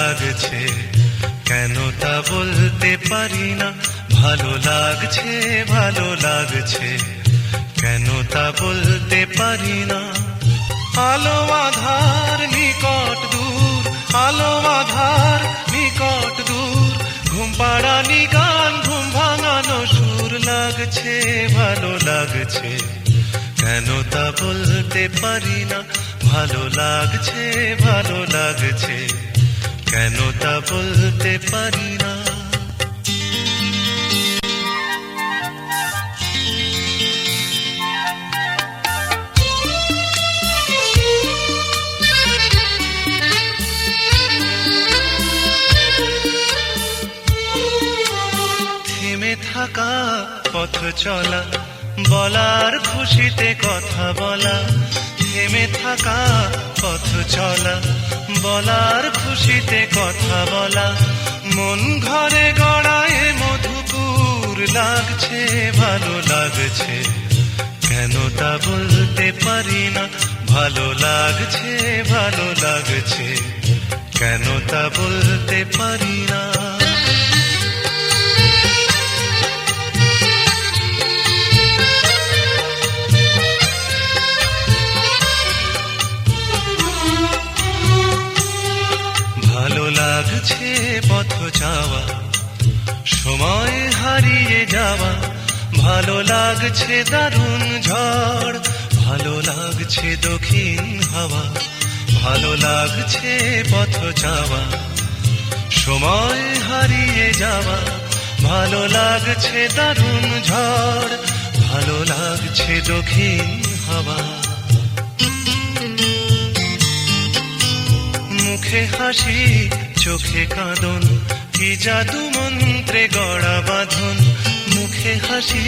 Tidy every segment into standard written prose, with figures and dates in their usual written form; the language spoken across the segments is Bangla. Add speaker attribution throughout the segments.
Speaker 1: লাগছে, কেন তা বলতে পারি না। ভালো লাগছে, ভালো লাগছে, কেন তা বলতে পারি না। আলো আধার নিকট দূর, আলো আধার নিকট দূর, ঘুম পাড়ানি গান, ঘুম ভাঙানো সুর লাগছে, ভালো লাগছে, কেন তা বলতে পারি না। ভালো লাগছে, ভালো লাগছে, কেন তা বলতে পারি না। থেমে থাকা পথ চলা, বলার খুশিতে কথা বলা। থেমে থাকা পথ চলা, বলার খুশিতে কথা বলা। মন ঘরে গড়ায় মধুপুর লাগছে, ভালো লাগছে, কেন তা বলতে পারি না। ভালো লাগছে, ভালো লাগছে, কেন তা বলতে পারি না। ভালো লাগছে পথ যাওয়া, সময় হারিয়ে যাওয়া। ভালো লাগছে দারুণ ঝড়, ভালো লাগছে দক্ষিণ হাওয়া। ভালো লাগছে পথ যাওয়া, সময় হারিয়ে যাওয়া। ভালো লাগছে দারুণ ঝড়, ভালো লাগছে দক্ষিণ হাওয়া। মুখে হাসি চোখে কাঁদন, কি জাদু মন্ত্রে গড়া বাঁধন। মুখে হাসি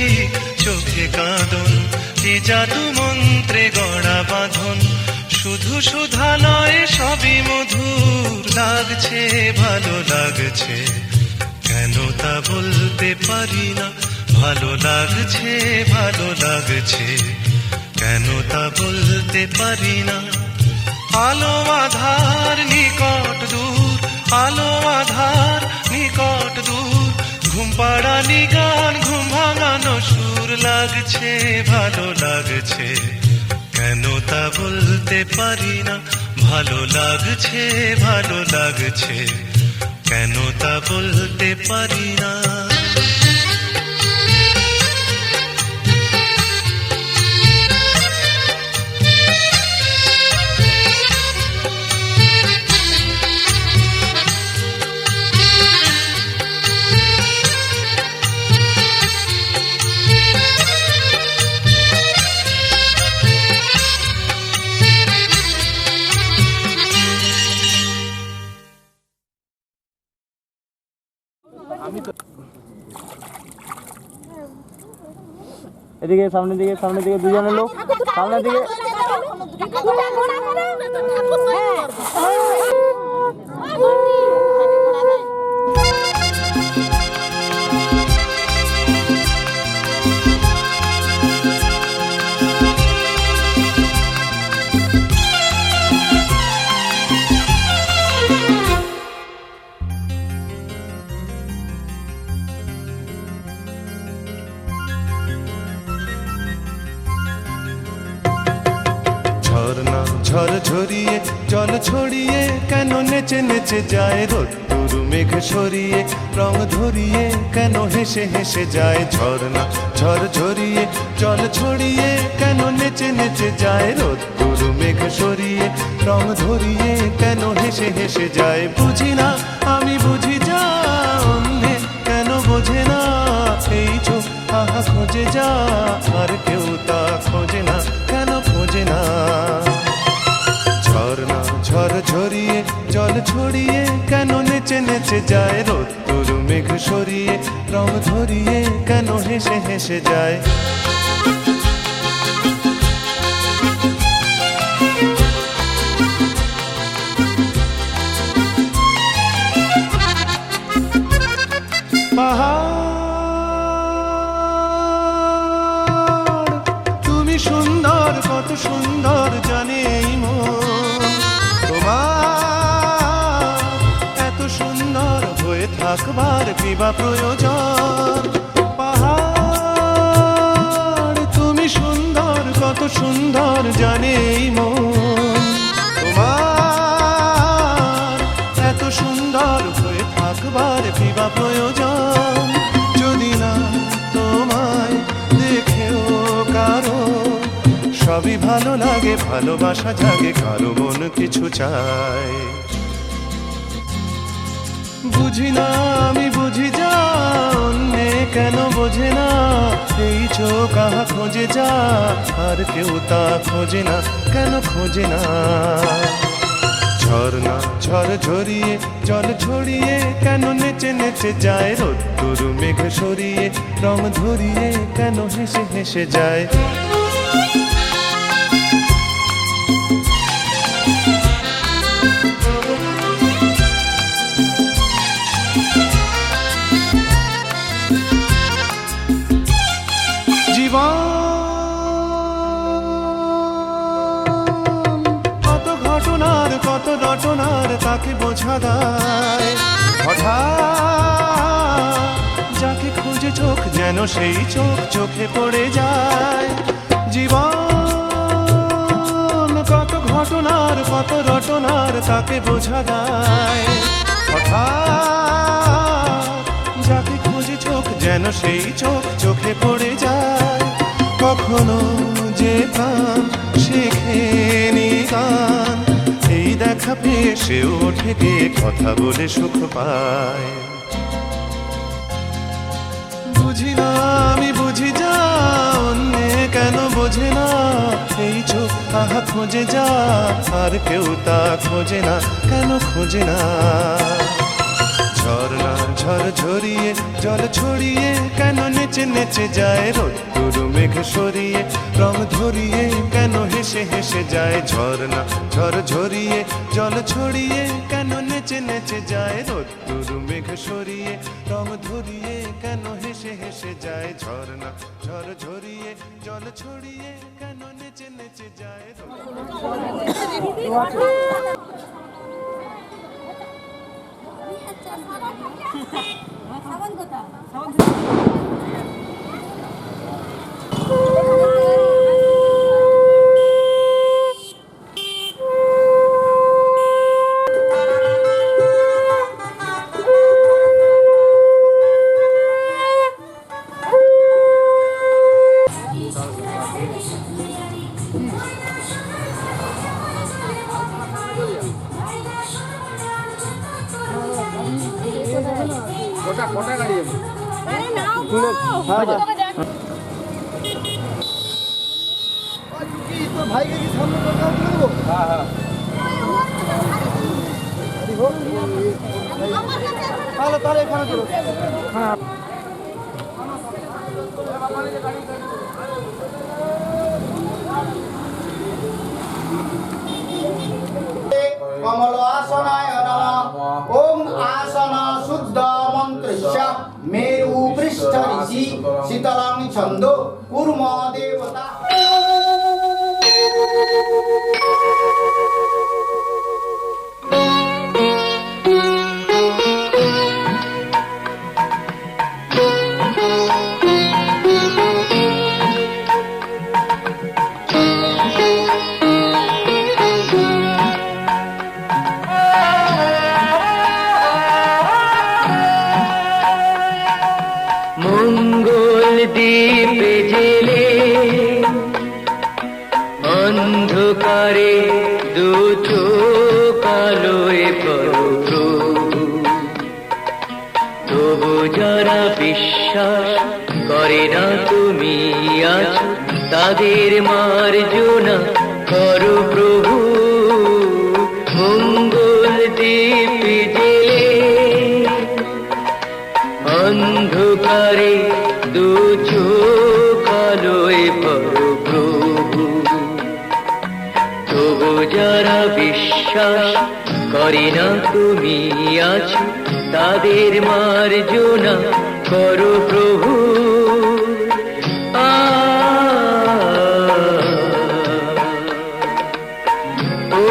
Speaker 1: চোখে কাঁদন, কি জাদু মন্ত্রে গড়া বাঁধন। শুধু সুধা নয় সবই মধুর লাগছে, ভালো লাগছে, কেন তা বলতে পারি না। ভালো লাগছে, ভালো লাগছে, কেন তা বলতে পারি না। আলো আধার নিকট দূর, আলো আধার নিকট দূর, ঘুম পাড়ানি গান, ঘুম ভাঙানো সুর লাগছে, ভালো লাগছে, কেন তা বলতে পারি না। ভালো লাগছে, ভালো লাগছে, কেন তা বলতে পারি না।
Speaker 2: এদিকে সামনের দিকে, সামনের দিকে দুজনের লোক, সামনের দিকে।
Speaker 1: ঝরনা ঝর ঝরিয়ে জল ছড়িয়ে, কেন নেচে নেচে যায় রোদ্দুর মেঘ সরিয়ে। রং ধরিয়ে কেন হেসে হেসে যায়। ঝরনা ঝর ঝরিয়ে জল ছড়িয়ে, কেন নেচে নেচে যায় রোদ্দুর মেঘ সরিয়ে। রং ধরিয়ে কেন হেসে হেসে যায়। বুঝি না আমি বুঝি যা অন্ধে কেন বোঝে না। এই চোখ আহা খোঁজে যা, আর কেউ তা খোঁজে না, কেন খোঁজে না। ঝরনা ঝর ঝরিয়ে জল ছড়িয়ে, কেন নেচে নেচে যায় রোদ্দুর মেঘ সরিয়ে। রং ধরিয়ে কেন হেসে হেসে যায়। পাহাড় তুমি সুন্দর, কত সুন্দর জানে এই মন। তোমার এত থাকবার কিবা প্রয়োজন। পাহাড় তুমি সুন্দর, কত সুন্দর জানে এই মন, তোমার এত সুন্দর হয়ে থাকবার কিবা প্রয়োজন। যদি না তোমায় দেখেও কারো সবই ভালো লাগে, ভালোবাসা জাগে, কারো মন কিছু চায়। বুঝি না আমি বুঝি যা অন্যে কেন বোঝে না, এই চোখ আহা খোঁজে যা আর কেউ তা খোঁজে না, কেন খোঁজে না। ঝর্ণা ঝড় ঝরিয়ে জল ছড়িয়ে কেন নেচে নেচে যায়, রোদ্দুর মেঘ সরিয়ে রং ধরিয়ে কেন হেসে হেসে যায়। কত ঘটনার কত রটনার তাকে বোঝা দায়, হঠাৎ যাকে খুঁজে চোখ যেন সেই চোখ চোখে পড়ে যায়। জীবন কত ঘটনার কত রটনার তাকে বোঝা দায়, হঠাৎ যাকে খুঁজে চোখ যেন সেই চোখ চোখে পড়ে যায়। কখনো যে প্রাণ শেখেনি গান, এই দেখা পেয়ে সেও ওঠে গিয়ে কথা বলে সুখ পায়। বুঝি না আমি বুঝি যা অন্যে কেন বোঝে না, এই চোখ আহা খোঁজে যা আর কেউ তা খোঁজে না, কেন খোঁজে না। ঝর্ণা ঝড় ঝরিয়ে জল ছড়িয়ে কেন নেচে নেচে যায়, রোদ্দুর মেঘ সরিয়ে রং ধরিয়ে কেন হেসে হেসে যায়। ঝর্ণা ঝড় ঝরিয়ে জল ছড়িয়ে কেন নেচে নেচে যায়, রোদ্দুর মেঘ সরিয়ে রং ধরিয়ে কেন হেসে হেসে যায়। ঝর্ণা ঝড় ঝরিয়ে জল ছড়িয়ে কেন নেচে নেচে যায়।
Speaker 3: সাবান কোথা?
Speaker 2: কোটা গাড়ি যাবে?
Speaker 3: আরে নাও গো।
Speaker 2: হ্যাঁ যা।
Speaker 4: তোর ভাইকে কি সামনে দরকার করে দেবো?
Speaker 2: হ্যাঁ হ্যাঁ
Speaker 4: তাহলে তাহলে এখানে চলো।
Speaker 5: कमलासनाय नमः। ओम आसन शुद्ध मंत्रस्य मेरु पृष्ठ ऋषि शीतलं छन्दो कुर्म देवता।
Speaker 6: দীপে জেলে অন্ধকারে দুটো কালোয় প্রভু, তবু যারা বিশ্বাস করে না তুমি আছো, তাদের মার্জনা করো প্রভু। মঙ্গল দীপে জেলে অন্ধকারে দু চোখ আলোয় প্রভু, তবু যারা বিশ্বাস করে না তুমি আছো, তাদের মার্জনা করো প্রভু। ও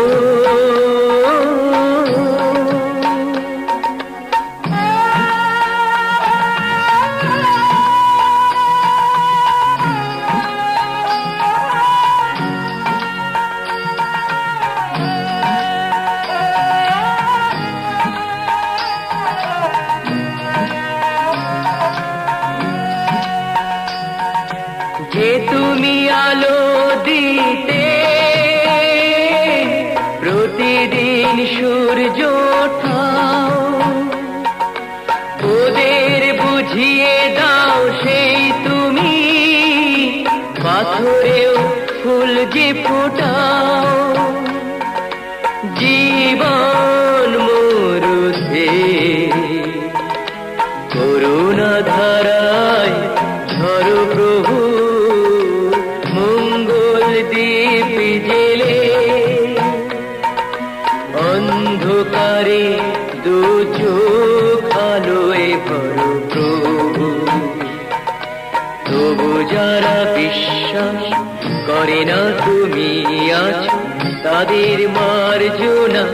Speaker 6: চোখ আলোয় ভরো প্রভু। তবু যারা বিশ্বাস করে না তুমি আছো, তাদের মার্জনা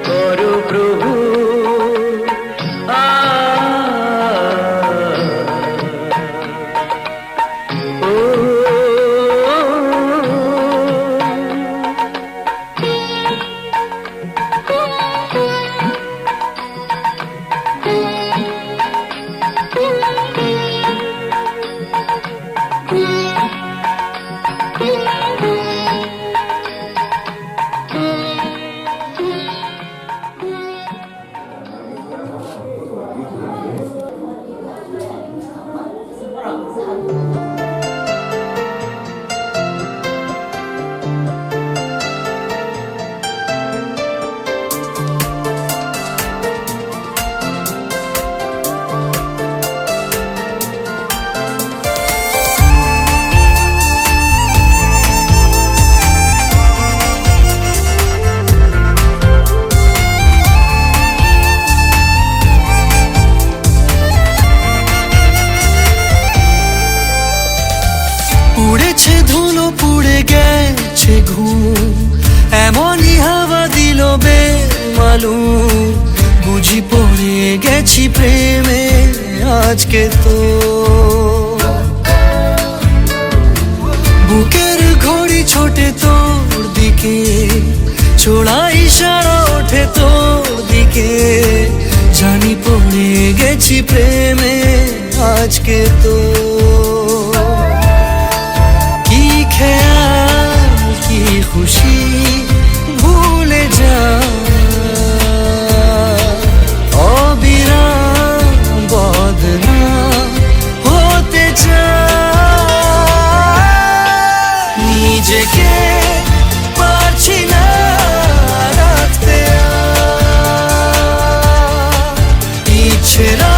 Speaker 6: করো প্রভু।
Speaker 3: উড়েছে ধুলো পুড়ে গেছে ঘুম, এমনই হাওয়া দিল বেমালুম। বুঝি পড়ে গেছি প্রেমে আজকে তো। বুকের ঘড়ি ছোটে তোর দিকে, ছোড়া ইশারা ওঠে তোর দিকে। জানি পড়ে গেছি প্রেমে আজকে তো। খেয়াল কি খুশি ভুলে যা, অবিরাম বদনাম হতে চাই। নিজেকে পারছি না রাখতে, ইচ্ছেরা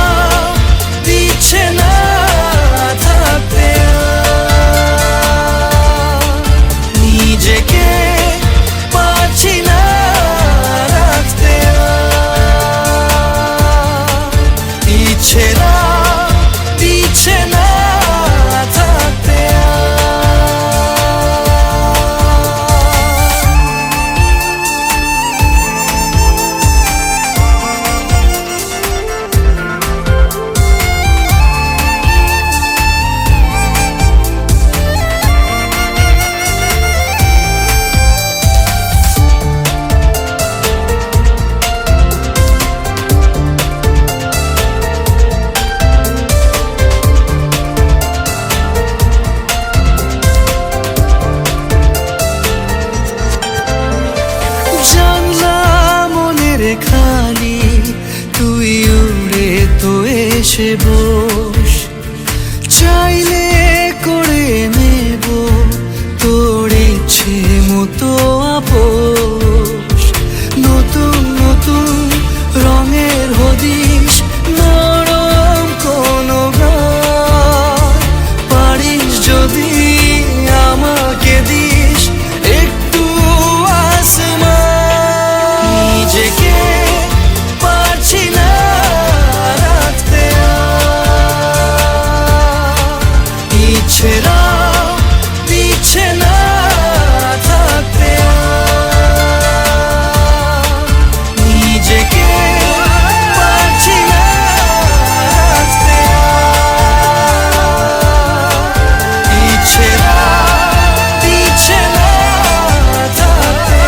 Speaker 3: দিচ্ছে না থাকতে। নিজেকে পারছি না রাখতে, ইচ্ছেরা দিচ্ছে না থাকতে। খালি তুই উড়ে তো এসে বস, চাইলে করে নেব তোর ইচ্ছে মতো আপোষ। নতুন নতুন রঙের হদিস, নরম কোনো গান পারিস যদি আমাকে দিস একটু আসমান। নিজেকে পারছি না রাখতে, ইচ্ছেরা দিচ্ছে না থাকতে। নিজেকে পারছি না রাখতে, ইচ্ছেরা দিচ্ছে না থাকতে।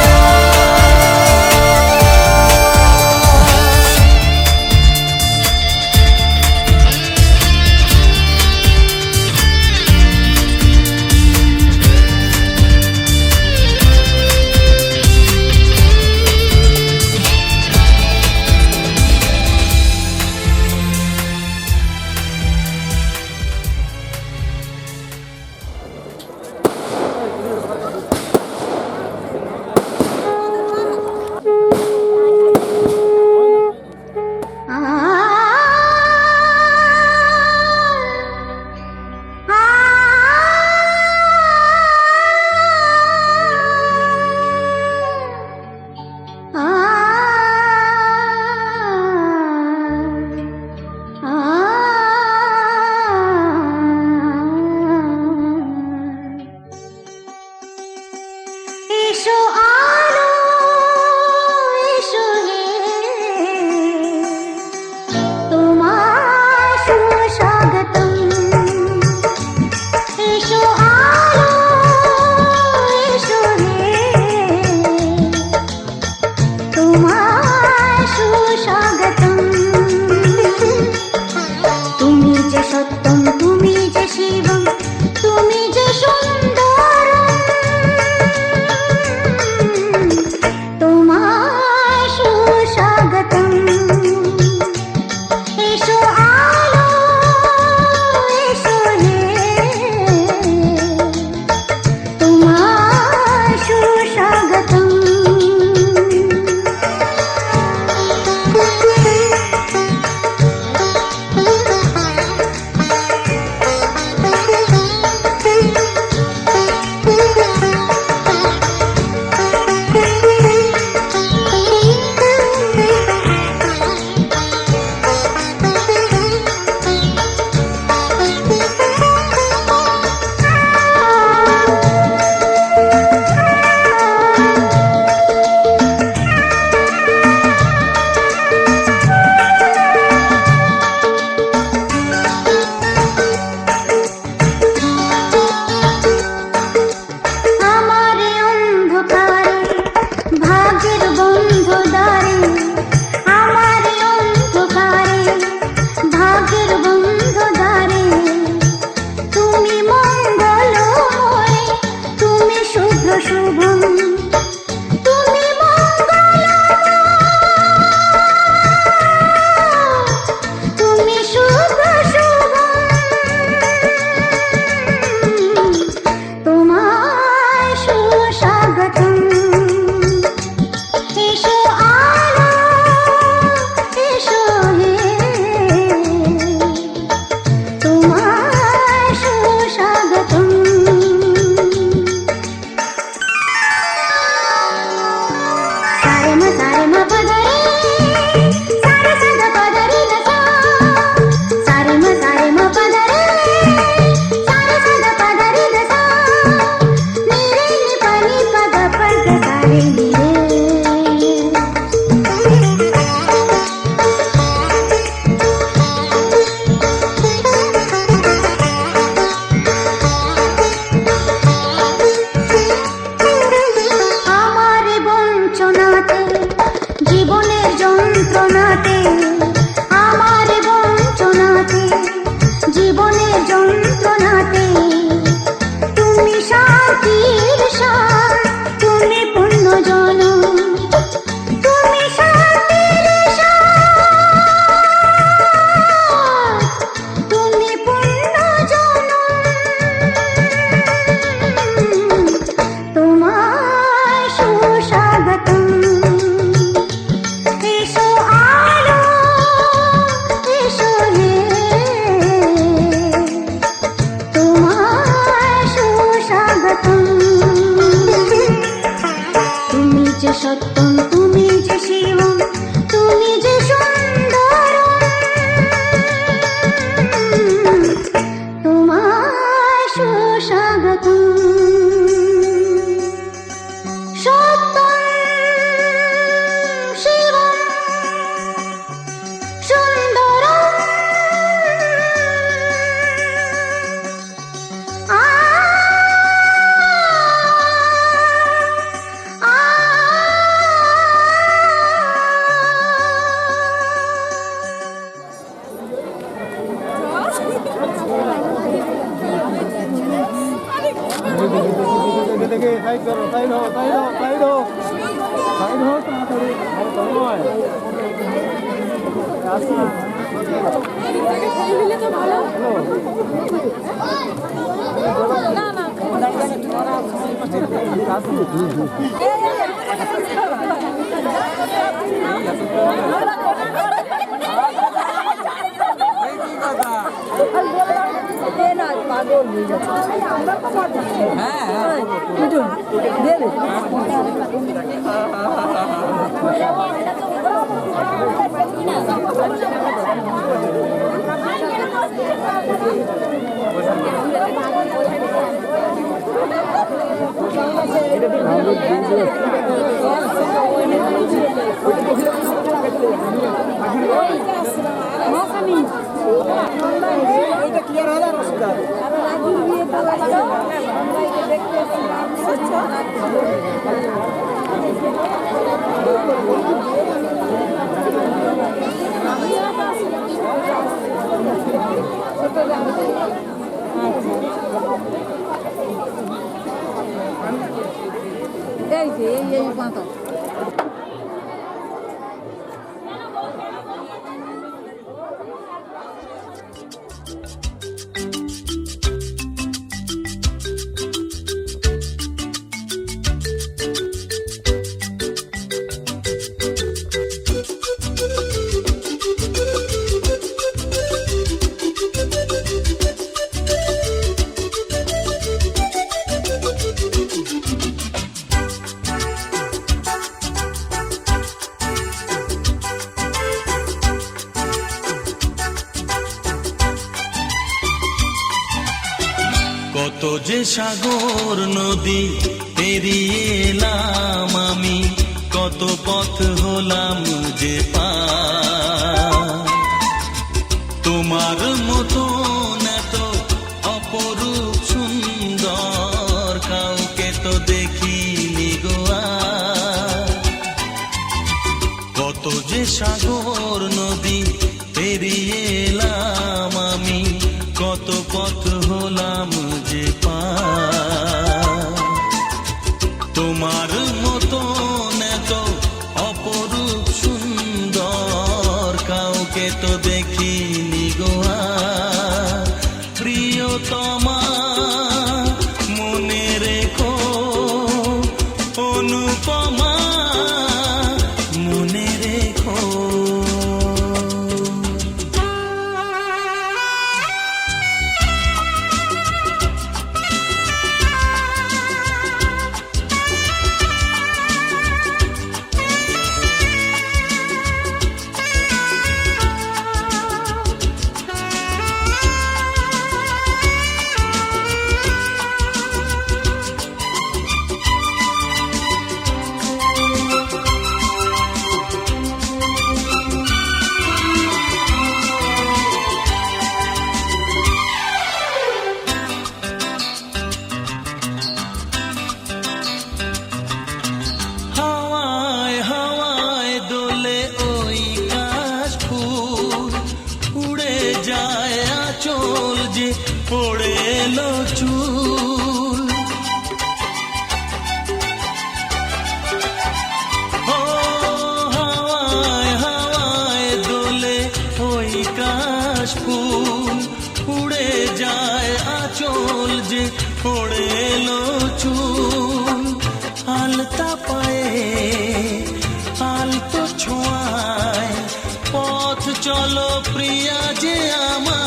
Speaker 2: সাইড করো, সাইড হও, সাইড হও, সাইড হও, সাইড হও, তাড়াতাড়ি তন্ময় আসুন।
Speaker 7: এই পাতা
Speaker 3: কত যে সাগর নদী পেরিয়ে এলাম আমি, কত পথ হলাম যে পার। তোমার মতো এত অপরূপ সুন্দর কাউকে তো দেখিনি গো আর। কত যে সাগর নদী পেরিয়ে এলাম আমি, কত পথ হলাম যে পার। তোমার মতো এত অপরূপ সুন্দর কাউকে তো দেখিনি গো আর। প্রিয়তমা মনে রেখো, অনুপমা মনে রেখো। পড়ে এলো চুল, ও হাওয়ায় হাওয়ায় দোলে ওই কাশ ফুল। উড়ে যায় আঁচল যে পড়ে এলো চুল। আলতা পায়ে আলতো ছোঁয়ায় পথ চলো প্রিয়া যে আমার।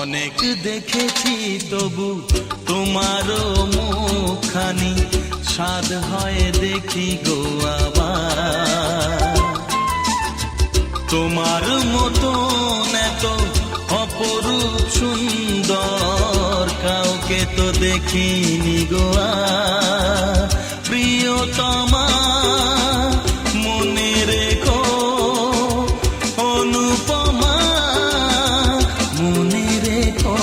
Speaker 3: অনেক দেখেছি তবু তোমারও মুখখানি, স্বাদ হয় দেখি গো আবার। তোমার মতো এত অপরূপ সুন্দর কাউকে তো দেখিনি গো আর। প্রিয়তমা মনে রেখো, অনুপমা মনে রেখো।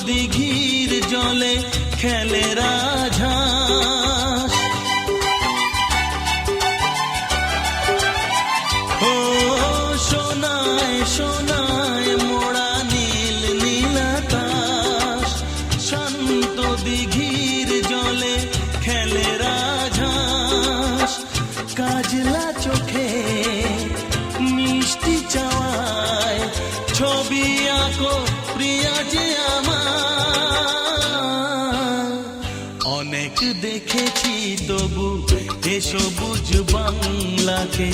Speaker 3: দিঘির জলে খেলে রাজহাঁস ও সোনায় সোনায় মোড়া নীল নীল আকাশ শান্ত দিঘির জলে খেলে রাজহাঁস কাজলা চোখে মিষ্টি চাওয়ায় ছবি আঁকো প্রিয়া যে আমার অনেক দেখেছি তবু এ সবুজ বাংলাকে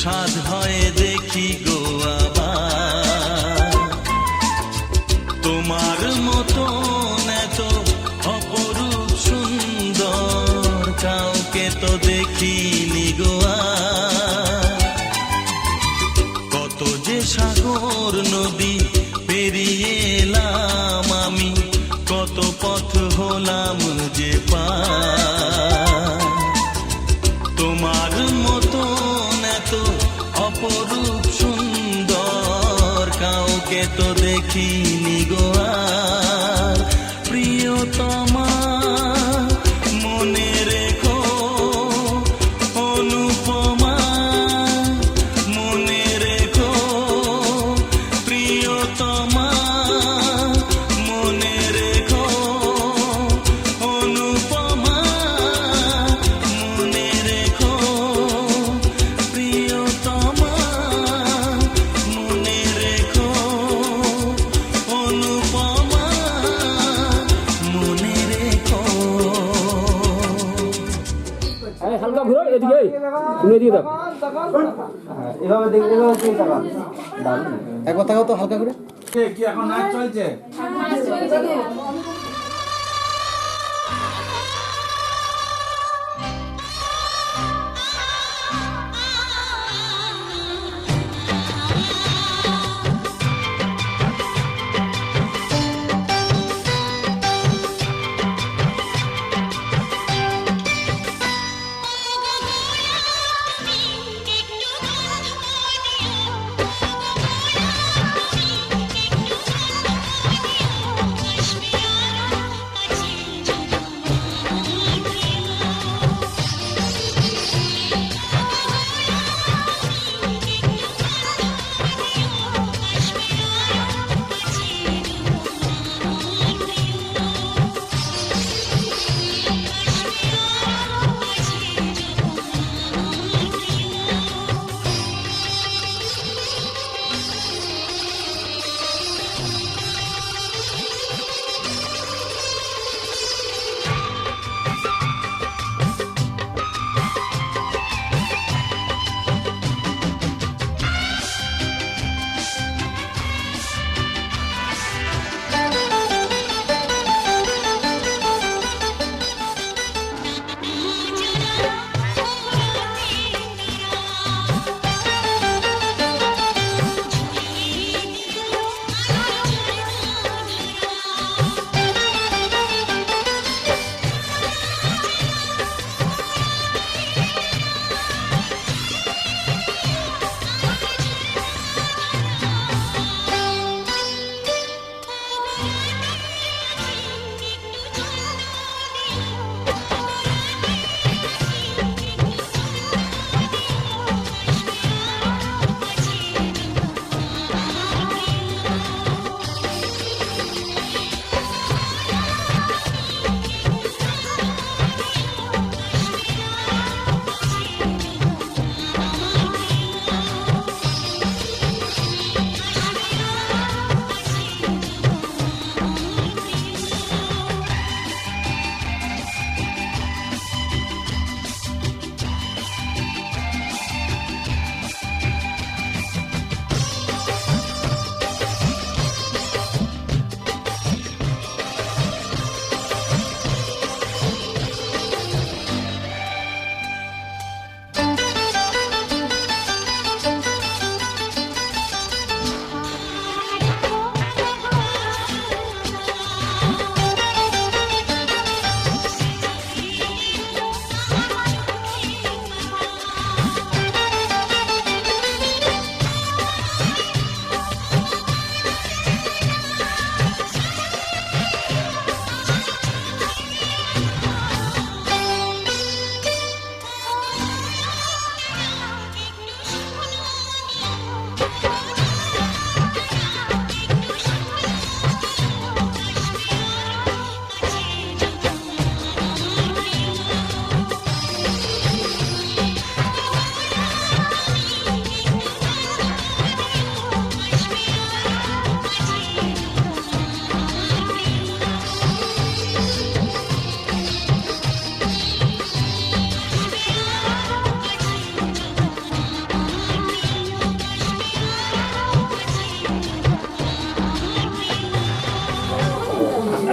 Speaker 3: সাধ হয় দেখি গো আবার তোমার মতন এত অপরূপ সুন্দর কাউকে তো দেখিনি গো আর। কত যে সাগর নদী পেরিয়ে এলাম আমি কত পথ হলাম যে পার তোমার মতন এত অপরূপ সুন্দর কাউকে তো দেখিনি গো আর। প্রিয়তমা মনে রেখো অনুপমা মনে রেখো প্রিয়তমা মনে রেখো অনুপমা মনে রেখো প্রিয়তমা মনে রেখো অনুপমা মনে রেখো।
Speaker 2: আরে হালকা ঘুরো এদিকে তুমি এদিকে দেখো
Speaker 4: এভাবে দেখবে একবার তাকাও তো হালকা করে।
Speaker 8: কি এখন নাচ চলছে?
Speaker 9: Thank you.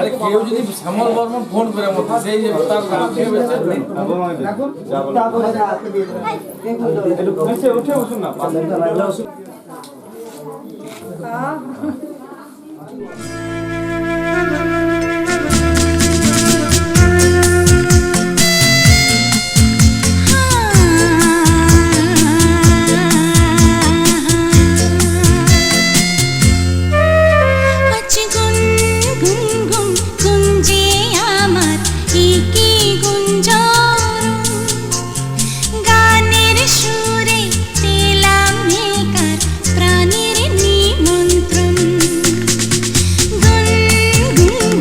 Speaker 8: আরে কেউ যদি শ্যামল বর্মন ফোন করে মতো সেই যে তার নাম ভেবেছে
Speaker 4: দেখুন তারপরে হাতে দিয়ে দেন।
Speaker 2: উঠে বসুন না
Speaker 9: আজ গুন গুন গুন গুঞ্জে আমার একি গুঞ্জন গানের সুরে পেলাম একার প্রাণের নিমন্ত্রণ গুন গুন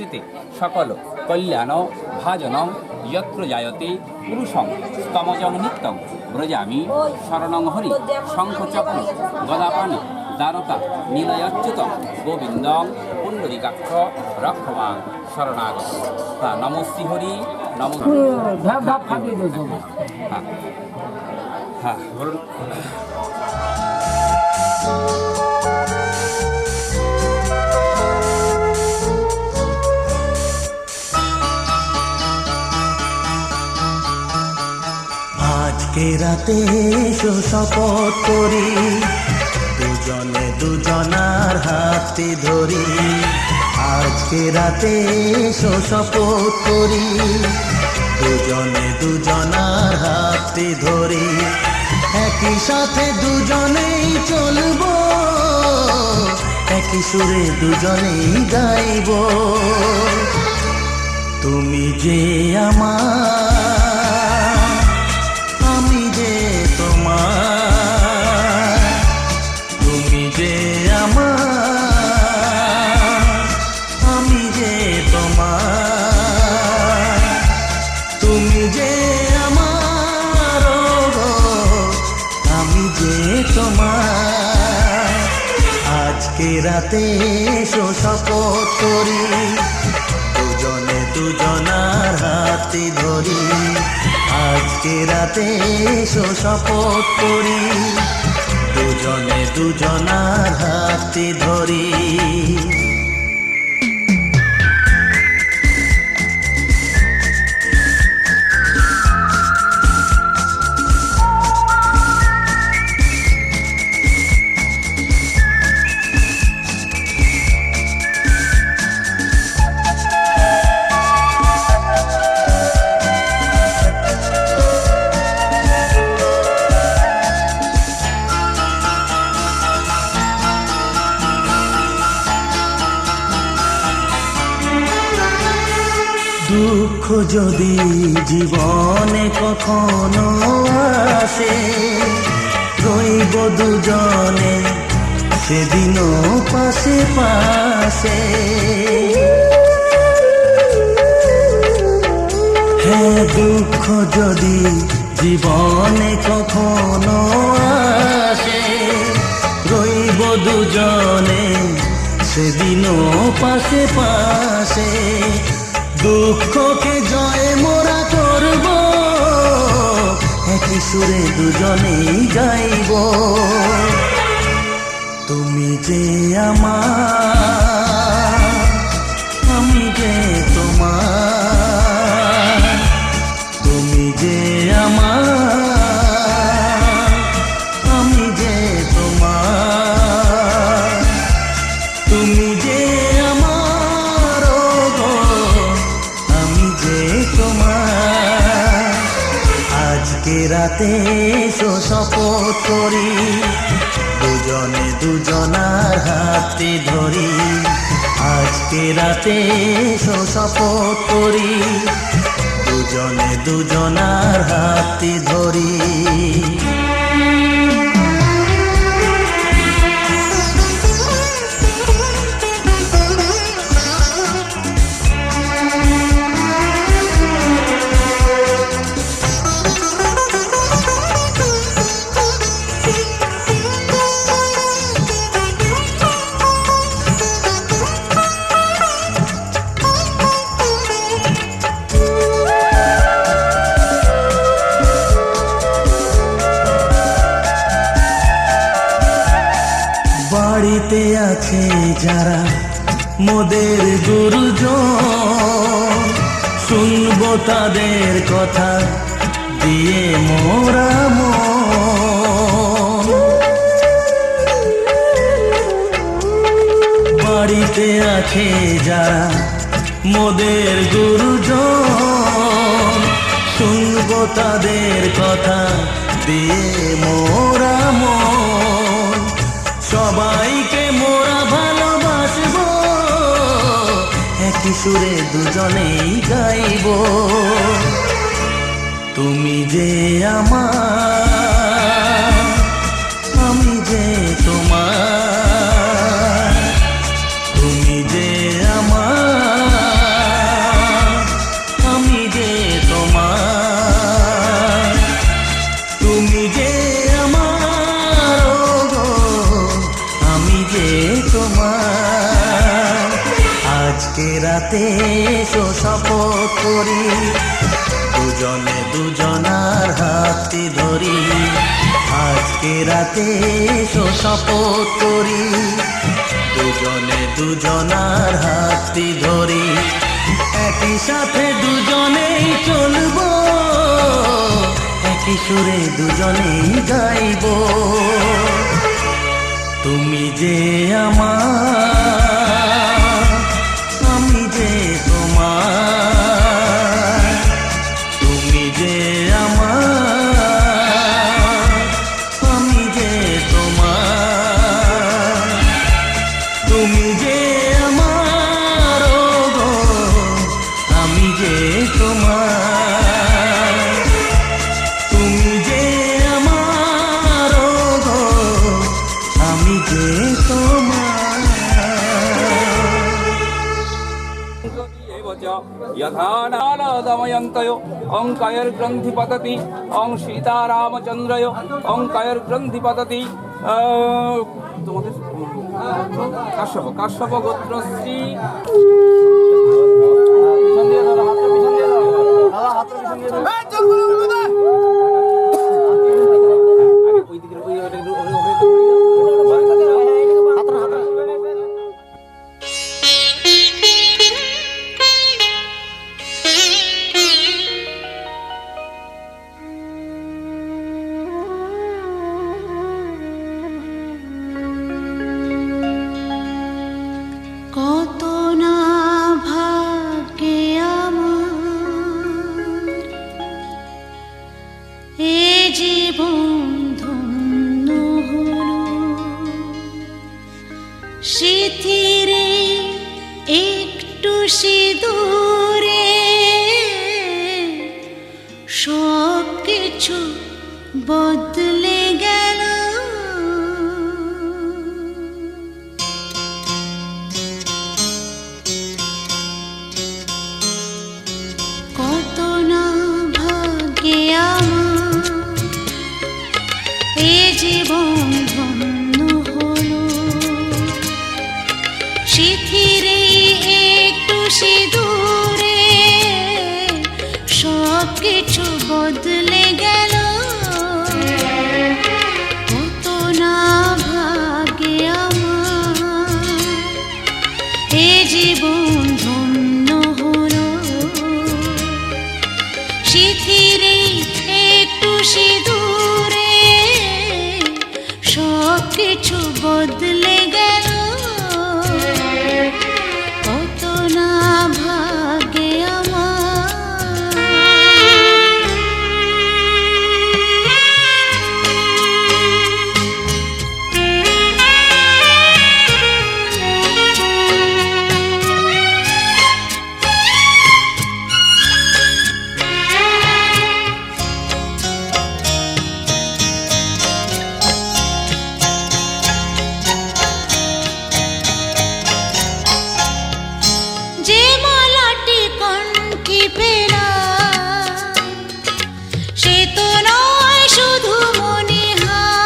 Speaker 10: সংস্থিতে সকল কল্যাণ ভাজন যত্র জায়তে পুরুষং স্তমজং নিত্যং ব্রজামি শরণং হরি শঙ্খচক্র গদাপানি দ্বারকা নীলয়চ্যুতম গোবিন্দং পুণ্ডরীকাক্ষ রক্ষমাং শরণাগত। হ্যাঁ, নমো শ্রীহরি নমো। হ্যাঁ হ্যাঁ বলুন।
Speaker 3: আজকে রাতে এসো শপথ করি, দুজনে দুজনার হাতে ধরি। আজকে রাতে এসো শপথ করি, দুজনে দুজনার হাতে ধরি। একই সাথে দুজনেই চলবো, একই সুরে দুজনেই গাইব। তুমি যে আমার, আমি যে তোমার। তুমি যে আমার, আমি যে তোমার। তুমি যে আমার, আমি যে তোমার। আজকে রাতে এসো শপথ করি, দুজনে দুজনার হাতে ধরি। আজকে রাতে এসো শপথ করি, দুজনে দুজনার হাতে ধরি। দুঃখ যদি জীবনে কখনো আসে, রইব দুজনে সেদিনও পাশে পাশে। হ্যাঁ, দুঃখ যদি জীবনে কখনো আসে, রইব দুজনে সেদিনও পাশে পাশে। দুঃখকে জয় মোরা করব, একই সুরে দুজনেই গাইব। তুমি যে আমার, আমি যে তোমার। তুমি যে আমার, আমি যে তোমার। তুমি যে আমার, আমি যে তোমার। আজকে রাতে এসো শপথ করি, দুজনে দুজনার হাতে ধরি। আজকে রাতে এসো শপথ করি, দুজনে দুজনার হাতে ধরি। বাড়িতে আছে যারা মোদের গুরুজন, শুনবো তাদের কথা দিয়ে মোরা মন। বাড়িতে আছে যারা মোদের গুরুজন, শুনবো তাদের কথা দিয়ে মোরা মন। সবাইকে মোরা ভালোবাসবো, একই সুরে দুজনেই গাইব। তুমি যে আমার, আমি যে তোমার। তুমি যে আমার, রাতে এসো শপথ করি, দুজনে দুজনার হাতটি ধরি। আজকে রাতে এসো শপথ করি, দুজনে দুজনার হাতটি ধরি। একই সাথে দুজনেই চলবো, একই সুরে দুজনেই গাইবো। তুমি যে আমার, আমি যে তোমার। তুমি যে আমার, আমি যে তোমার। তুমি যে আমার, ও গো, আমি যে তোমার। তুমি যে আমার, ও গো, আমি যে তোমার।
Speaker 10: यथा नारदमयन्तयो ओङ्कायर्ग्रन्थि पतति ओं सीतारामचन्द्रयो ओङ्कायर्ग्रन्थि पतति তোমাদের কাশ্যপ কাশ্যপ গোত্রশ্রী পিছন দিয়ে ধরো, হাতটা পিছন দিয়ে ধরো, দাদা হাতটা পিছন দিয়ে ধরো। আগে ওই দিকে ওই
Speaker 9: কত না ভাগ্যে আমার এ জীবন ধন্য হলো, স্মৃতিরে একটু সিঁদুরে সব কিছু বদলে গেল। কত না ভাগ্যে আমার এ জীবন ধন্য হলো, স্মৃতিরে একটু সিঁদুরে সব কিছু বদলে গেল। কত না ভাগ্যে আমার এ জীবন ধন্য হলো, স্মৃতিরে একটু সিঁদুরে সব কিছু বদলে গেল। কত না ভাগ্যে আমার। যে মালাটি কণ্ঠে পেলাম সে তো নয় শুধু মনে হয়,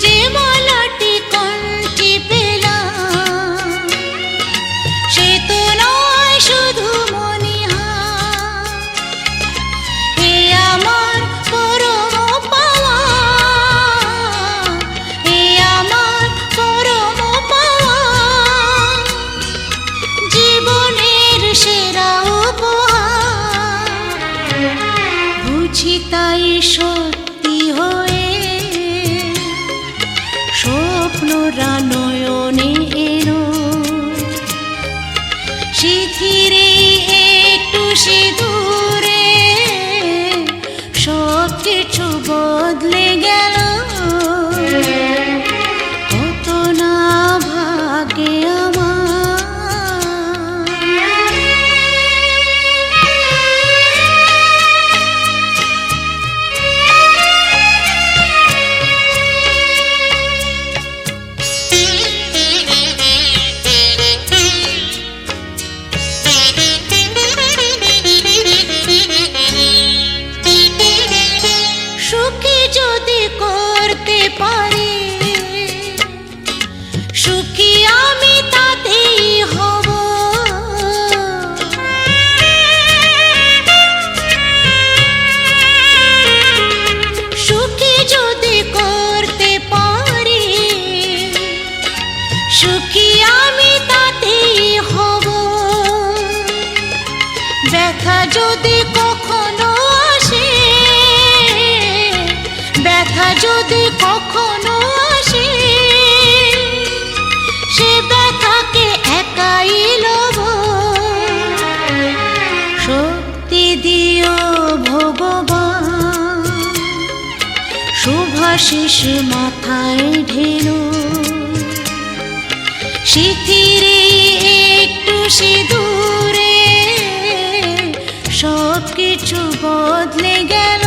Speaker 9: যে মালাটি কণ্ঠে পেলাম সে তো নয় শুধু মনে হয়। হে আমার পরম পাওয়া, হে আমার পরম পাওয়া, জীবনের সেরা উপহার। বুঝি তাই সত্যি হয়ে স্বপ্নরা নয়নে এলো, স্মৃতিরে একটু সিঁদুরে সব কিছু বদলে গেল। কত না ভাগ্যে আমার। আশিস মাথায় ঢেলো সিথিরে একটু সিঁদুরে সব কিছু বদলে গেল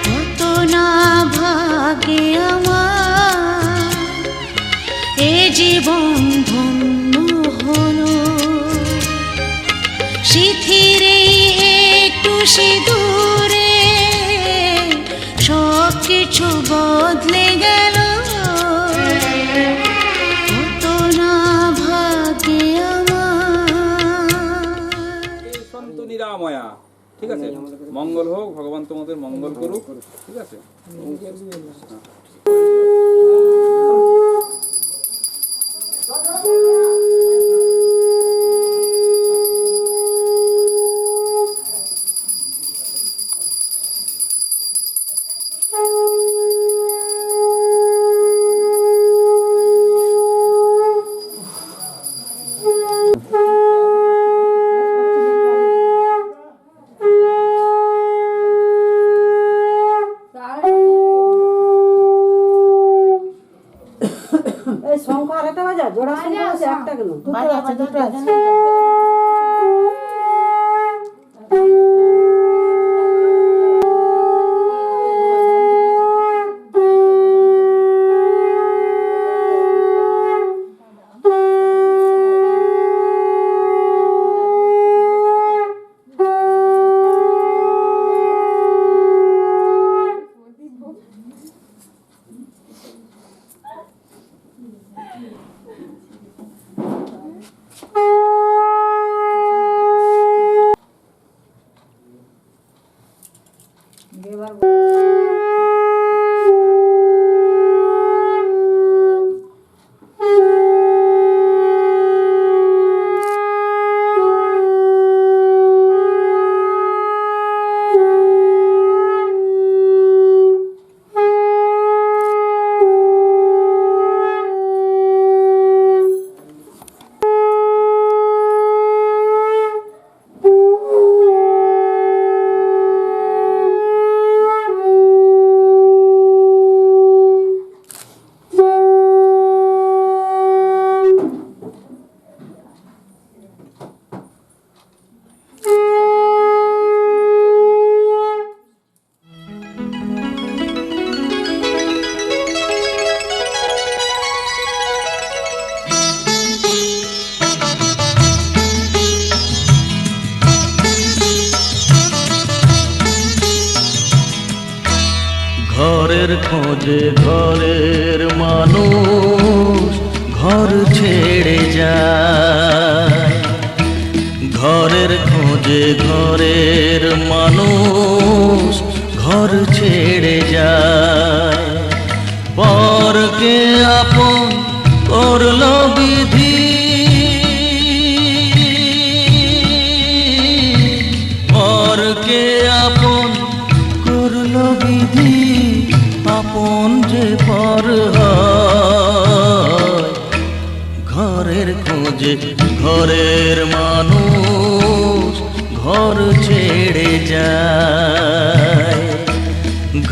Speaker 9: কত না ভাগে আমার এ জীবন ধন্য হলো সিথিরে একটু সিঁদুরে সব কিছু বদলে গেল কত না ভাগে আমার
Speaker 8: সন্ত নিরাময়া, ঠিক আছে? মঙ্গল হোক, ভগবান তোমাদের মঙ্গল করুক, ঠিক আছে?
Speaker 7: এই শঙ্খ আরেকটা বাজা জোড়া শঙ্খ আছে একটা কেন দুটো আছে
Speaker 3: ঘরের খোঁজে ঘরের মানুষ ঘর ছেড়ে যায় ঘরের খোঁজে ঘরের মানুষ ঘর ছেড়ে যায় পরকে আপন করলো বিধি পরকে আপন করলো বিধি আপন যে পর হয় ঘরের খোঁজে ঘরের মানুষ ঘর ছেড়ে যায়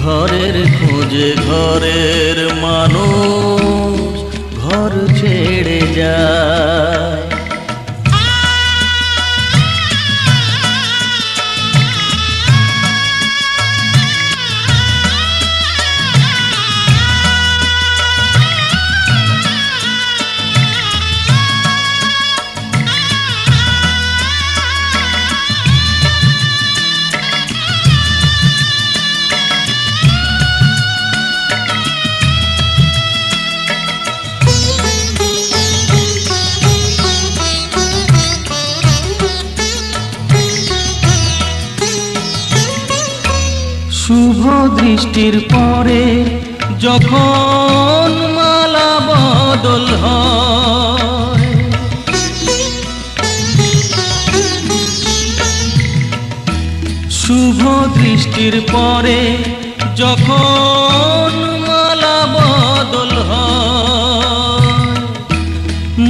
Speaker 3: ঘরের খোঁজে ঘরের মানুষ ঘর ছেড়ে যায় শুভ দৃষ্টির পরে যখন মালা বদল হয় শুভ দৃষ্টির পরে যখন মালা বদল হয়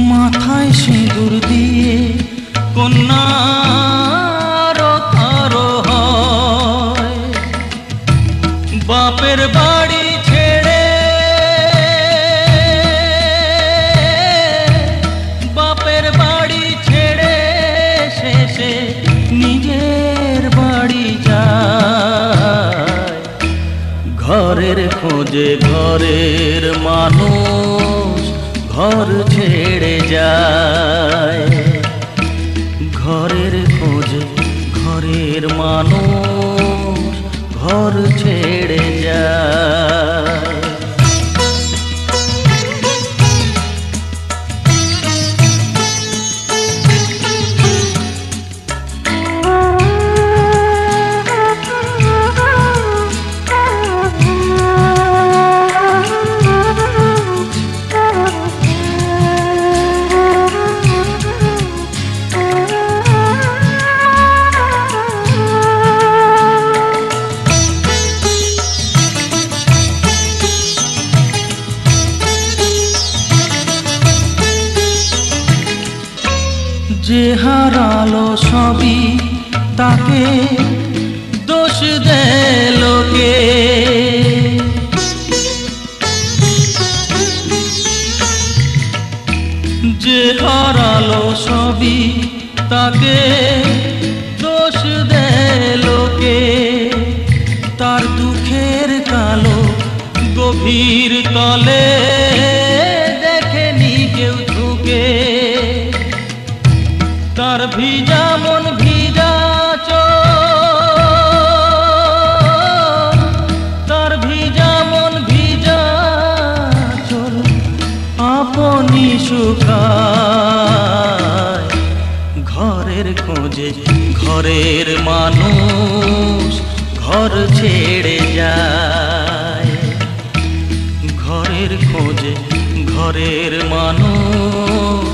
Speaker 3: মাথায় সিঁদুর দিয়ে কন্যার তার হয় বাপের বাড়ি ছেড়ে, বাপের বাড়ি ছেড়ে শেষে নিজের বাড়ি যায়। ঘরের খোঁজে ঘরের মানুষ ঘর ছেড়ে যায়। ঘরের খোঁজে ঘরের মানুষ ঘর ছেড়ে যায়। যে হারালো সবই তাকে দোষ দেয় লোকে, যে হারালো সবই তাকে দোষ দেয় লোকে। তার দুঃখের কালো গভীর তলে দেখেনি কেউ ঝুঁকে। তার ভিজা মন ভিজা চোখ, তার ভিজা মন ভিজা চোখ আপনি শুকায়। ঘরের খোঁজে ঘরের মানুষ ঘর ছেড়ে যায়। ঘরের খোঁজে ঘরের মানুষ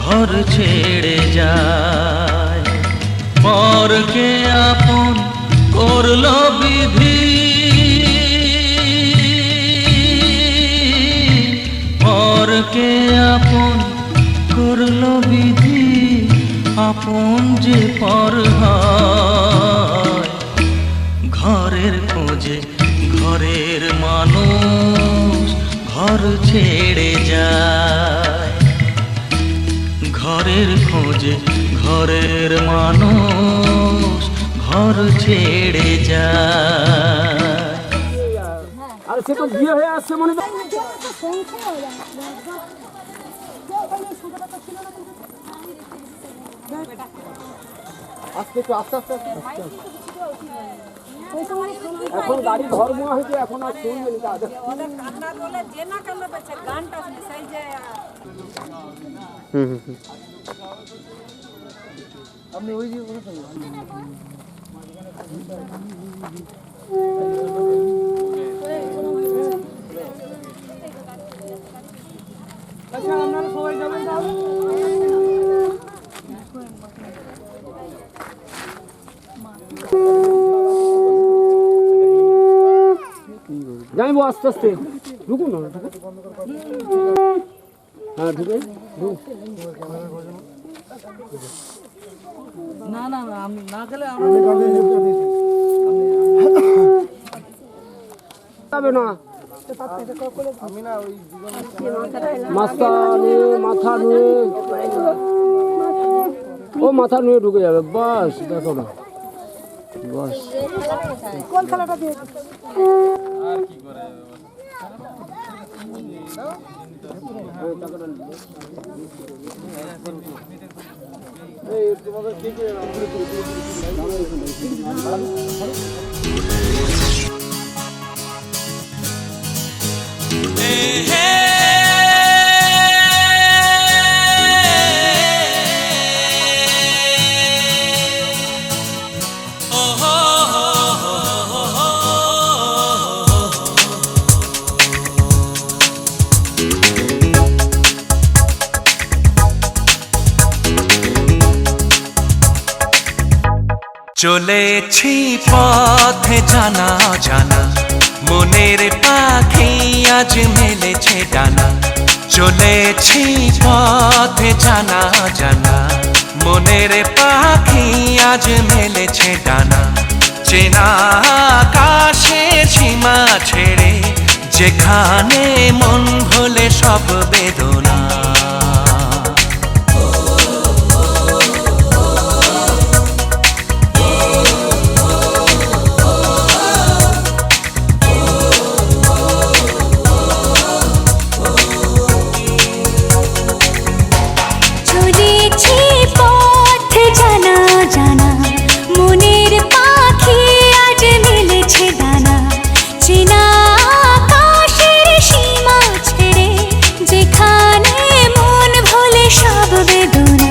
Speaker 3: ঘর ছেড়ে যায়। পরকে আপন করলো বিধি, পরকে আপন করলো বিধি, আপন যে পর হয়। ঘরের খোঁজে ঘরের মানুষ ঘর ছেড়ে যায়। ঘরের খোঁজে ঘরের মানুষ ঘর ছেড়ে যায়।
Speaker 10: আর সে তো বিয়ে হয়ে আসছে মনে হয়। আস্তে একটু আস্তে আস্তে আস্তে। এখন গাড়ি ধর্ম হয়েছে, এখন আর শুনবেন আপনি ওই যে আচ্ছা আপনারা সবাই যাবেন তাহলে। যাইবো আস্তে আস্তে, ঢুকুন না। হ্যাঁ ঢুকে না না না, আমি না গেলে যাবে না। মাথা নিয়ে মাথা নিয়ে ও মাথা নিয়ে ঢুকে যাবে, বাস দেখো না বাস। কোন খেলাটা দিয়ে আর কি করে এই তোমাদের কি করে
Speaker 11: চলেছি পথে জানা জানা, মনের পাখি আজ মেলেছে ডানা। চলেছি পথে জানা জানা, মনের পাখি আজ মেলেছে ডানা। চেনা আকাশের সীমা ছেড়ে যেখানে মন ভোলে সব বেদনা।
Speaker 9: চলেছি পথ জানা জানা, মনের পাখি আজ মেলেছে ডানা। চেনা আকাশের সীমা ছেড়ে, যেখানে মন ভোলে সব বেদনা।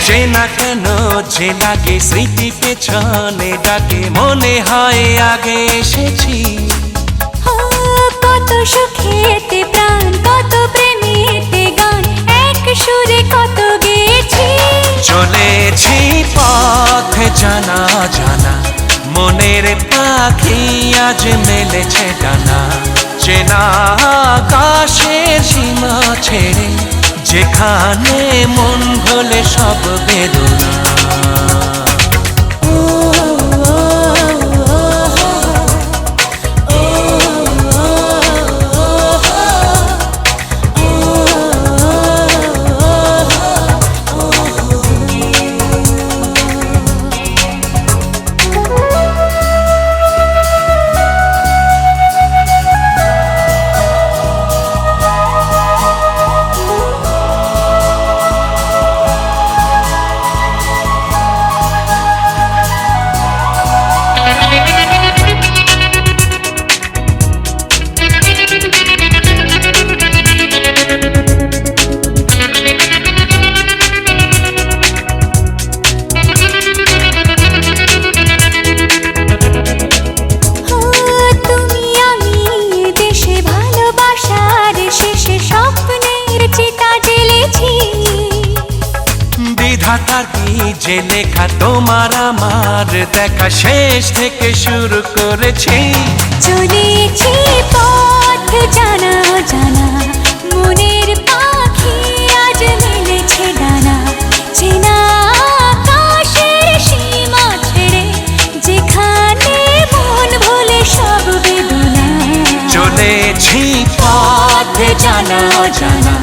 Speaker 11: চেনা কেন যে লাগে, স্মৃতি পেছনে ডাকে, মনে হয় আগে এসেছি।
Speaker 9: কত সুখেতে প্রাণ, কত প্রেমেতে গান, এক সুরে কত গেয়েছি।
Speaker 11: চলেছি পথে জানা জানা, মনের পাখি আজ মেলেছে ডানা। চেনা আকাশের সীমা ছেড়ে, যেখানে মন ভোলে সব বেদনা। বিধাতার কি যে লেখা, তোমার আমার দেখা, শেষ থেকে শুরু করেছি।
Speaker 9: চলেছি পথ জানা জানা, মনের পাখি আজ মেলেছে ডানা। চেনা আকাশের সীমা ছেড়ে, যেখানে মন ভোলে সব বেদনা।
Speaker 11: চলেছি পথে জানা জানা,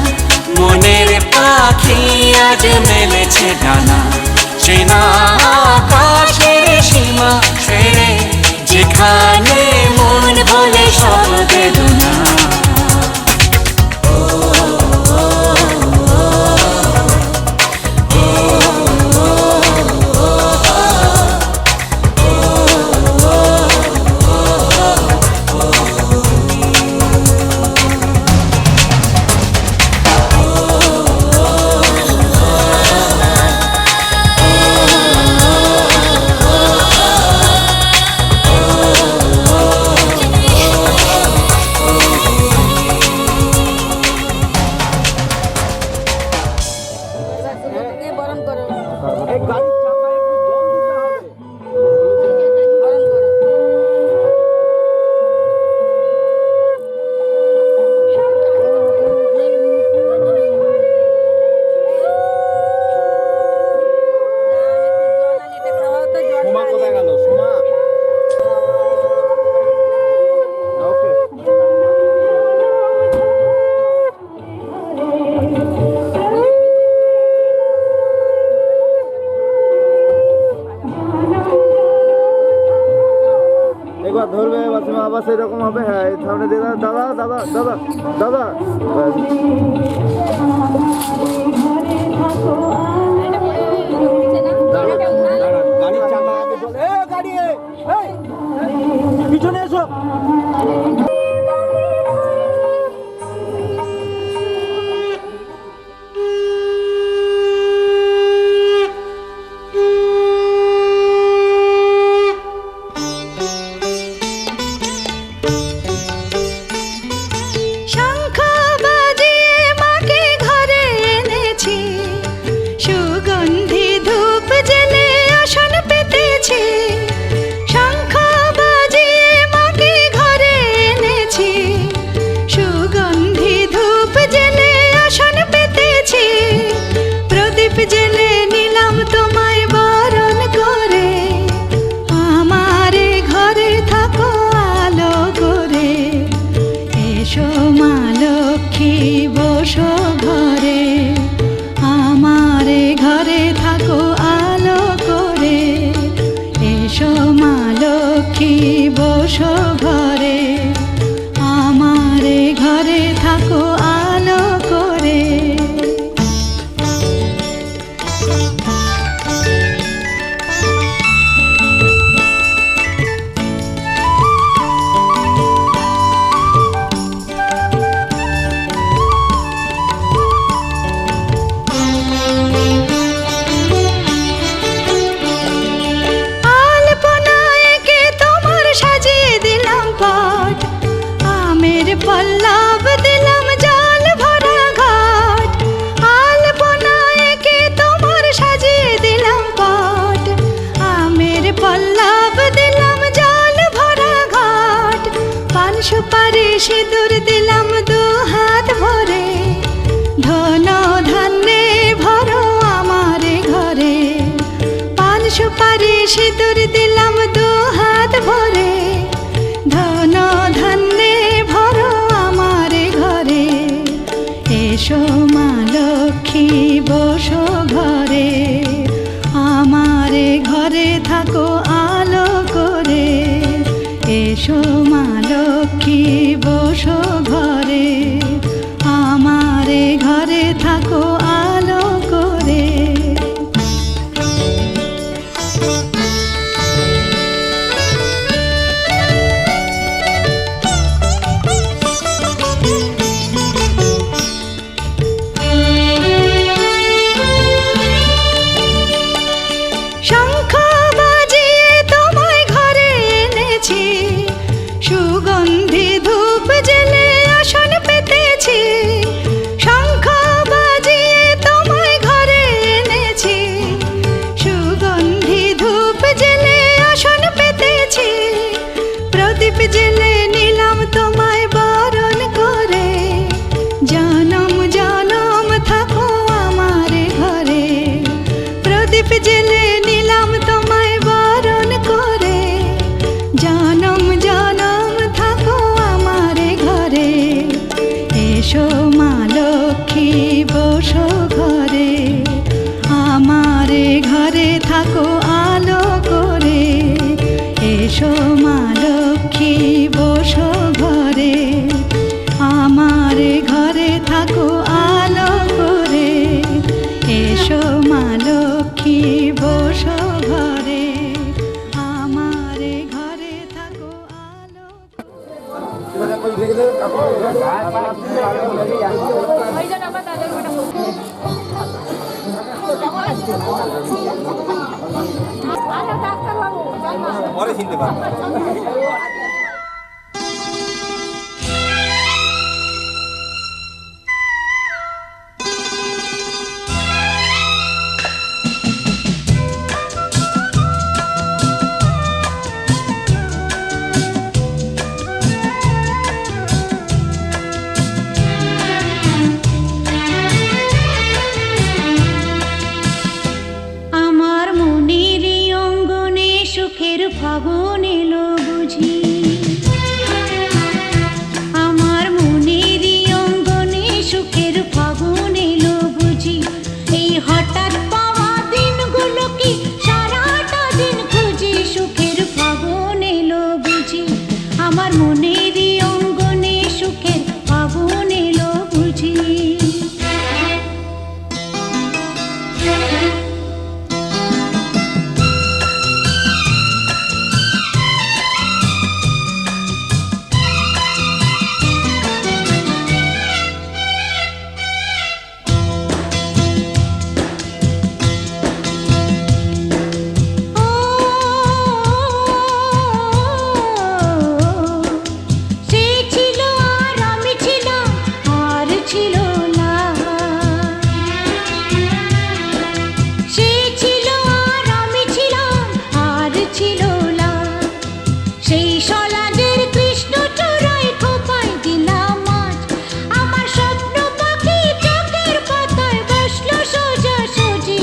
Speaker 11: মনের পাখি আজ মেলেছে ডানা। চেনা আকাশের সীমা ছেড়ে, যেখানে মন ভোলে সব বেদনা।
Speaker 4: ধরবে আবার সেরকম হবে। হ্যাঁ, সামনে দিয়ে দাদা দাদা দাদা দাদা গাড়ির চাকা আগে
Speaker 9: জেলে নিলাম তোমায় বরণ করে, আমারে ঘরে থাকো আলো করে। এসো মা লক্ষ্মী বসো ঘরে, আমারে ঘরে থাকো আলো করে। এসো মা লক্ষ্মী বসো ঘরে, আমারে ঘরে থাকো আলো করে। পল্লব দিলাম জল ভরা ঘাট, আলপনা এঁকে তোমার সাজিয়ে দিলাম পট। আমের পল্লব দিলাম জল ভরা ঘাট, পান সুপারি সিঁদুর দিলাম দু হাত ভরে। ধন ধান্যে ভরো আমারে ঘরে, পান সুপারি সিঁদুর দিলাম দু হাত ভরে। ধন ধান্যে ভরো আমারে ঘরে, এসো মা লক্ষ্মী বসো ঘরে, আমারে ঘরে থাকো আলো করে। এসো মা লক্ষ্মী বসো ঘরে, আমারে ঘরে থাকো আলো করে। শঙ্খ বাজিয়ে তোমায় ঘরে এনেছি, সুগন্ধি ধূপ জেলে আসন পেতেছি। শঙ্খ বাজিয়ে তোমায় ঘরে এনেছি, সুগন্ধি ধূপ জেলে আসন পেতেছি। প্রদীপ জেলে নিলাম তোমায় বরণ করে, জনম জনম থাকো আমারে ঘরে। প্রদীপ জেলে নিলাম তোমায় বরণ করে, জনম জনম থাকো আমারে ঘরে। এসো মা লক্ষ্মী বসো ঘরে, আমারে ঘরে থাকো আলো করে। এসো মা লক্ষ্মী বসো ঘরে, আমারে ঘরে থাকো আলো করে। এসো মা লক্ষ্মী বসো ঘরে, আমারে ঘরে থাকো আলো।
Speaker 8: পরে চিনতে পারবো।
Speaker 9: আমার মনের অঙ্গনে সুখের ফাগুন এলো বুঝি, আমার মনের অঙ্গনে সুখের ফাগুন এলো বুঝি। এই হঠাৎ পাওয়া দিনগুলো কি সারাটা দিন খুঁজি, সুখের ফাগুন এলো বুঝি। আমার মনের অঙ্গনে সুখের ফাগুন এলো বুঝি। সোজা সোজি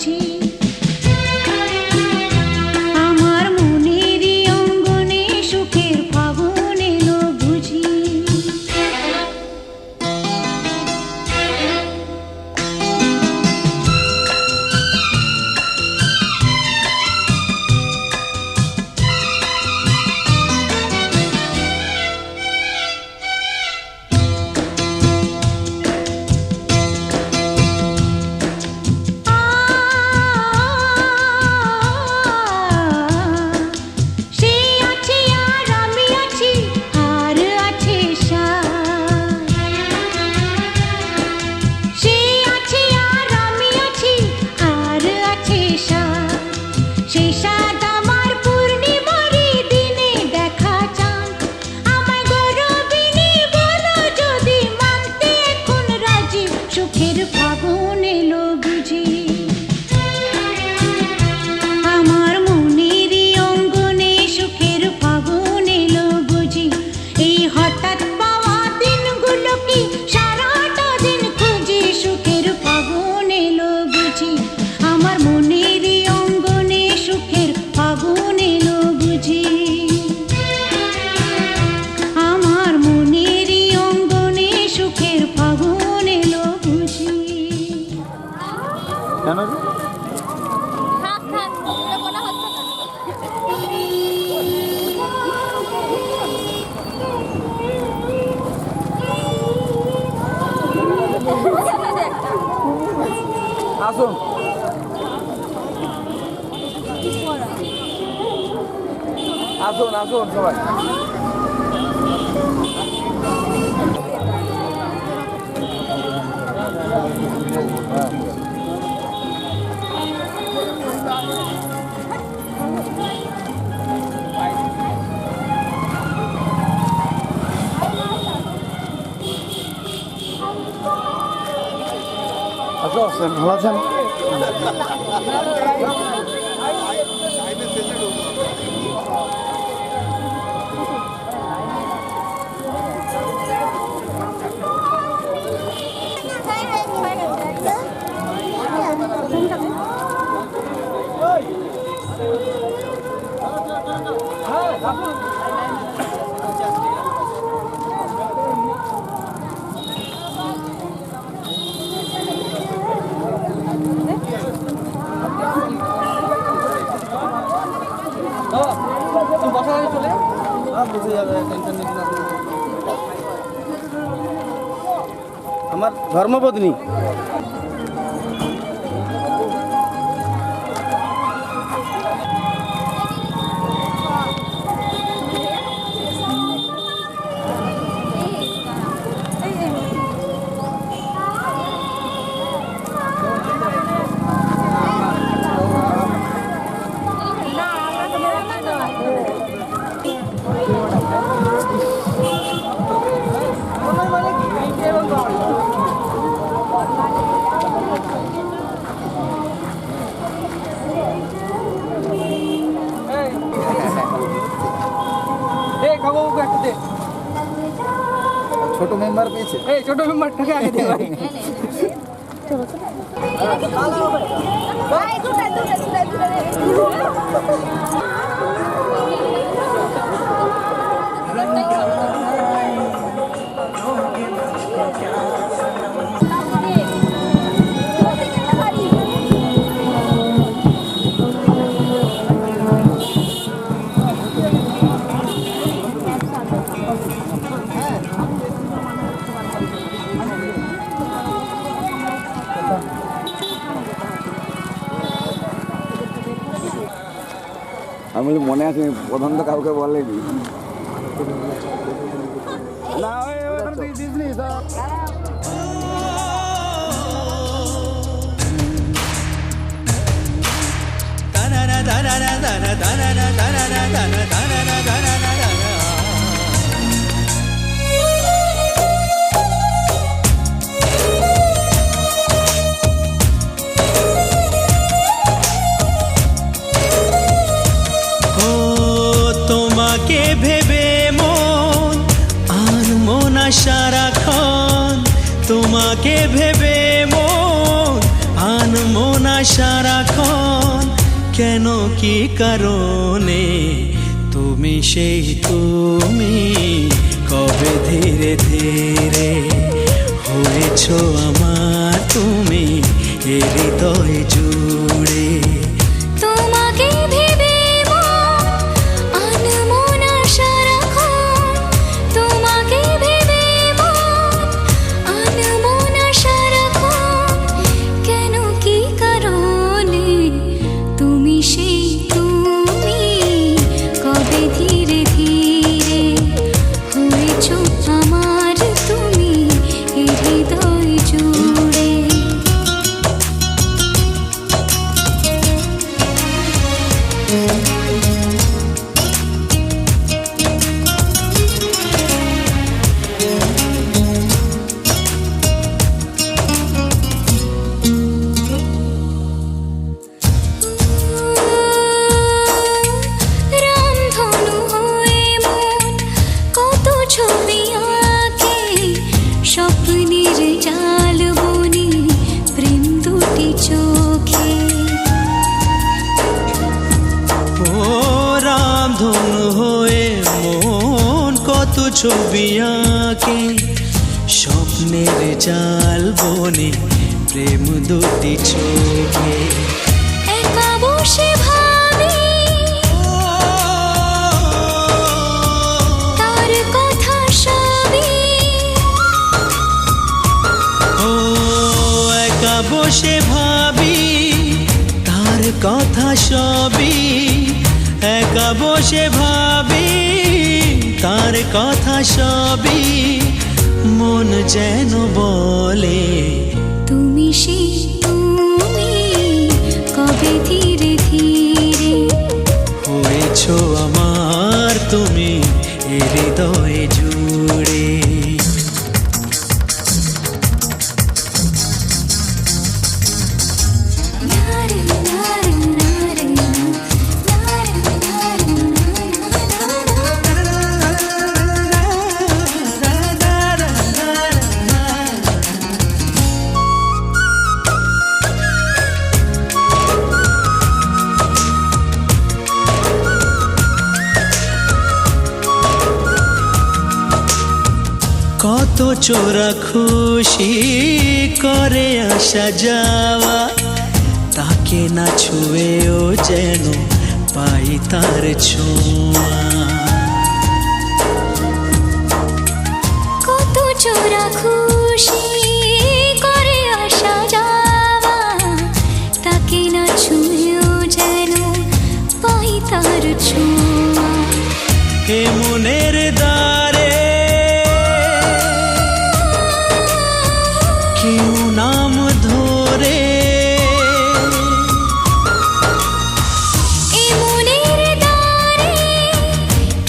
Speaker 9: বুঝি আমার মনেরই অঙ্গনে সুখের ফাগুন এলো বুঝি সে আছে আর আমি আছি আর আছে সাথ সে আছে আর আমি আছি আর আছে সাথ সেই সাথ আমার পূর্ণিমারি দিনে দেখা চাঁদ আমার গরবিনী বলো যদি মানতে এখন রাজি সুখের ফাগুন এলো বুঝি আমার মনেরই অঙ্গনে সুখের ফাগুন এলো বুঝি এই হঠাৎ পাওয়া দিনগুলো কি সারাটা দিন খুঁজি সুখের ফাগুন এলো বুঝি আমার মনেরই অঙ্গনে সুখের ফাগুন এলো বুঝি আমার মনেরই অঙ্গনে সুখের ফাগুন এলো বুঝি
Speaker 2: কেন রে?
Speaker 10: আসুন আসুন আসুন সবাই আসো
Speaker 4: ভালো আছেন? আমার ধর্মপত্নী ছোট মেম্বার পেয়েছে
Speaker 10: এই ছোট মেম্বারটাকে আগে দে ভাই
Speaker 4: আমি তো মনে আছে প্রধান তো কাউকে বলেনি না
Speaker 11: তোমাকে ভেবে মন আনমো না সারাক্ষণ তোমাকে ভেবে মন আনমো না সারাক্ষণ, কেন কি কারণে? তুমি সেই তুমি, কবে ধীরে ধীরে হয়েছো আমার তুমি এ হৃদয় জুড়ে।
Speaker 9: তোমাকে ভেবে আনমনা সারাক্ষণ, তোমাকে ভেবে আনমনা সারাক্ষণ, কেন কি কারণে? তুমি সেই তুমি, কবে ধীরে ধীরে হয়েছো আমার তুমি এ হৃদয় জুড়ে। রামধনু হয়ে মন কত ছবি আঁকে, স্বপ্নের জাল বনে প্রেম দুটি চোখে।
Speaker 11: ও রামধনু হয়ে মন কত ছবি আঁকে, স্বপ্নের জাল বনে প্রেম দুটি চোখে।
Speaker 9: একা বসে ভাবি তার কথা সবই,
Speaker 11: ও একা বসে ভাবি তার কথা সবই, একা বসে ভাবি তার কথা সবই, মন যেন বলে
Speaker 9: তুমি সেই তুমি, কবে ধীরে ধীরে
Speaker 11: হয়েছো আমার তুমি এ হৃদয় জুড়ে। কত চোরা খুশি করে আসা যাওয়া, তাকে না ছুঁয়েও যেন পাই তার ছোঁয়া।
Speaker 9: কত চোরা খুশি করে আসা যাওয়া, তাকে না ছুঁয়েও যেন পাই তার ছোঁয়া।
Speaker 11: এ মনের দ্বারে কেউ নাম ধরে,
Speaker 9: এ মনের দ্বারে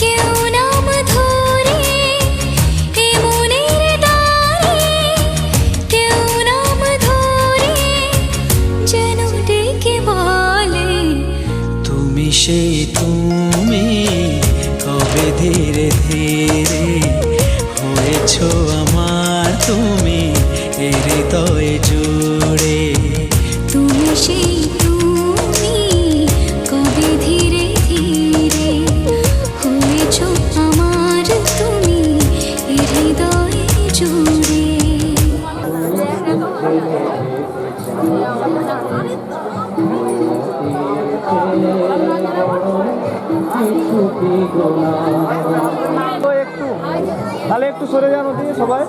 Speaker 9: কেউ নাম ধরে, এ মনের দ্বারে কেউ নাম ধরে, যেন ডেকে বলে
Speaker 11: তুমি সেই তুমি, কবে ধীরে ধীরে হয়েছো আমার তুমি এ হৃদয় জুড়ে।
Speaker 9: তুমি সেই তুমি, কবে ধীরে ধীরে হয়েছো আমার তুমি এ হৃদয় জুড়ে।
Speaker 2: একটু তাহলে একটু সরে যান ওদিকে সবাই,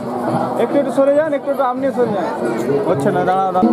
Speaker 2: একটু একটু সরে যান, একটু একটু আপনি সরে যান, হচ্ছে না, দাঁড়াও দাঁড়াও।